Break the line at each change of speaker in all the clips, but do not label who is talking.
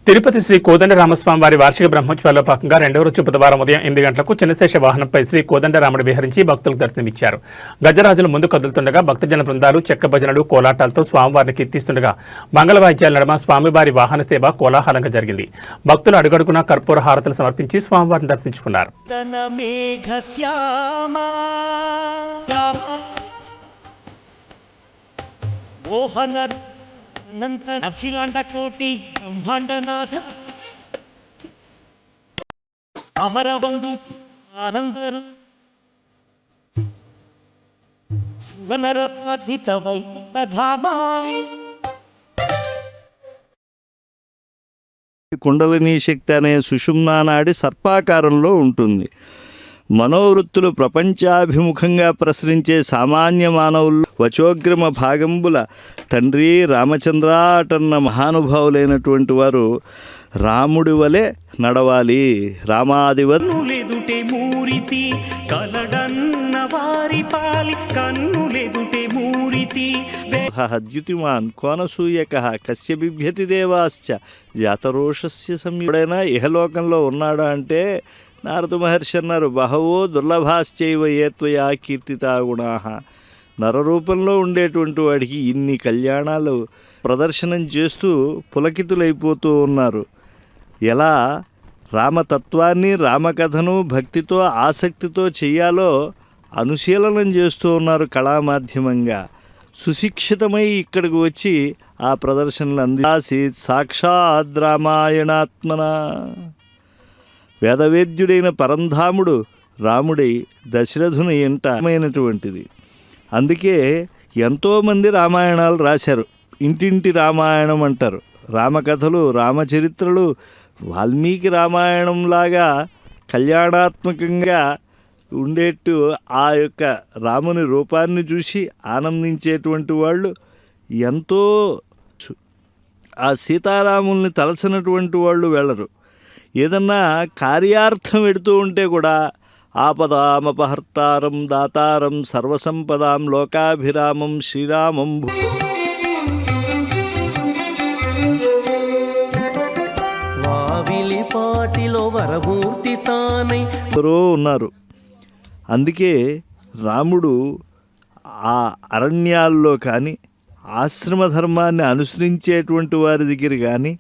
తిరుపతి శ్రీ కోదండరామస్వామి వారి వార్షిక బ్రహ్మోత్సవాల్లో భాగంగా రెండవ రోజు బుధవారం ఉదయం 8 గంటలకు చిన్నశేష వాహనంపై శ్రీ కోదండరాముడు విహరించి భక్తులకు దర్శనమిచ్చారు. గజరాజులు ముందు కదులుతుండగా భక్తజన బృందాలు చెక్క భజనలు కోలాటాలతో స్వామివారిని కీర్తిస్తుండగా మంగళ వాయిద్యాల నడుమ స్వామివారి వాహన సేవ కోలాహలంగా జరిగింది. భక్తులు అడుగడుగునా కర్పూర హారతులు సమర్పించి స్వామివారిని దర్శించుకున్నారు.
అనంత అఖిలాండ కోటి బ్రహ్మాండనాథ అమరబంధు ఆనందర శివనరపాధిత వైపధామా
కుండలినీ శక్తి అనే సుషుమ్నా నాడి సర్పాకారంలో ఉంటుంది. మనోవృత్తులు ప్రపంచాభిముఖంగా ప్రసరించే సామాన్య మానవులు వచోగ్రమ భాగంబుల తండ్రి రామచంద్రాటన్న మహానుభావులైనటువంటి వారు రాముడి వలె నడవాలి. రామాదివత్తులెదుటే మూరితి కలడన్న వారి పాలి కన్నులెదుటే మూరితి ద్యుతిమాన్ కోనసూయక కస్య బిభ్యతి దేవాశ్చ జాతరోషస్య సంయుడైనా ఇహలోకంలో ఉన్నాడా అంటే నారద మహర్షి అన్నారు, బహవో దుర్లభాశ్చైవ ఏత్వయా కీర్తితా గుణాః. నరరూపంలో ఉండేటువంటి వాడికి ఇన్ని కళ్యాణాలు ప్రదర్శనం చేస్తూ పులకితులైపోతూ ఉన్నారు. ఎలా రామతత్వాన్ని రామకథను భక్తితో ఆసక్తితో చెయ్యాలో అనుశీలనం చేస్తూ ఉన్నారు కళామాధ్యమంగా. సుశిక్షితమై ఇక్కడికి వచ్చి ఆ ప్రదర్శనలు అందించాసీత్ సాక్షాద్ రామాయణాత్మన. వేదవేద్యుడైన పరంధాముడు రాముడై దశరథుని ఎంటమైనటువంటిది. అందుకే ఎంతోమంది రామాయణాలు రాశారు. ఇంటింటి రామాయణం అంటారు. రామకథలు రామచరిత్రలు వాల్మీకి రామాయణంలాగా కళ్యాణాత్మకంగా ఉండేట్టు ఆ యొక్క రాముని రూపాన్ని చూసి ఆనందించేటువంటి వాళ్ళు ఎంతో. ఆ సీతారాముల్ని తలచినటువంటి వాళ్ళు వెళ్ళరు. ఏదన్నా కార్యార్థం పెడుతూ ఉంటే కూడా ఆపదామపహర్తారం దాతారం సర్వసంపదాం లోకాభిరామం శ్రీరామం
వావిలిపాటిలో వరమూర్తి తానై
ఉన్నారు. అందుకే రాముడు ఆ అరణ్యాల్లో కానీ ఆశ్రమ ధర్మాన్ని అనుసరించేటువంటి వారి దగ్గర కానీ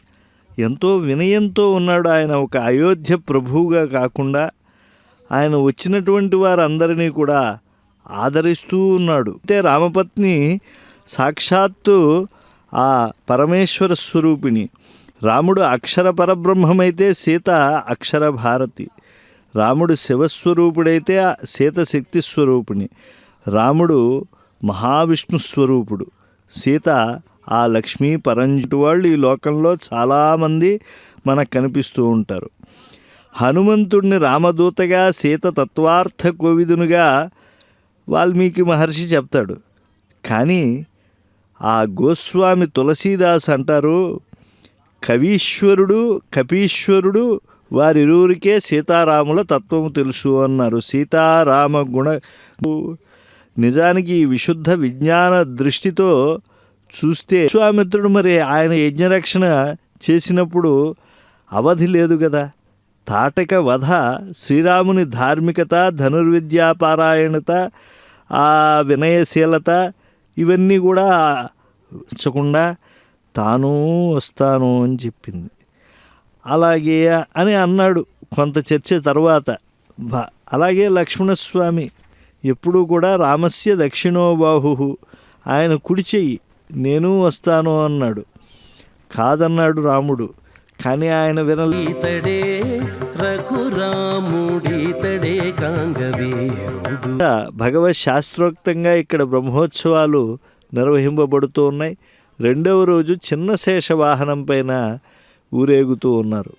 ఎంతో వినయంతో ఉన్నాడు. ఆయన ఒక అయోధ్య ప్రభువుగా కాకుండా ఆయన వచ్చినటువంటి వారందరినీ కూడా ఆదరిస్తూ ఉన్నాడు. అయితే రామపత్ని సాక్షాత్తు ఆ పరమేశ్వర స్వరూపిణి. రాముడు అక్షర పరబ్రహ్మమైతే సీత అక్షర భారతి. రాముడు శివస్వరూపుడైతే సీత శక్తి స్వరూపిణి. రాముడు మహావిష్ణు స్వరూపుడు, సీత ఆ లక్ష్మీ పరంజుటి వాళ్ళు ఈ లోకంలో చాలామంది మనకు కనిపిస్తూ ఉంటారు. హనుమంతుడిని రామదూతగా సీత తత్వార్థ కోవిదునుగా వాల్మీకి మహర్షి చెప్తాడు. కానీ ఆ గోస్వామి తులసీదాస్ అంటారు, కవీశ్వరుడు కపీశ్వరుడు వారిరువురికే సీతారాముల తత్వము తెలుసు అన్నారు. సీతారామ గుణ నిజానికి ఈ విశుద్ధ విజ్ఞాన దృష్టితో చూస్తే విశ్వామిత్రుడు మరి ఆయన యజ్ఞరక్షణ చేసినప్పుడు అవధి లేదు కదా. తాటక వధ, శ్రీరాముని ధార్మికత, ధనుర్విద్యాపారాయణత, ఆ వినయశీలత ఇవన్నీ కూడా ఉంచకుండా తాను వస్తాను అని చెప్పింది. అలాగే అని అన్నాడు కొంత చర్చ తర్వాత. అలాగే లక్ష్మణస్వామి ఎప్పుడూ కూడా రామస్య దక్షిణోబాహు, ఆయన కుడి చెయ్యి, నేను వస్తాను అన్నాడు. కాదన్నాడు రాముడు. కానీ ఆయన వినలేదే. భగవత్ శాస్త్రోక్తంగా ఇక్కడ బ్రహ్మోత్సవాలు నిర్వహింపబడుతూ ఉన్నాయి. రెండవ రోజు చిన్న శేష వాహనం పైన ఊరేగుతూ ఉన్నారు.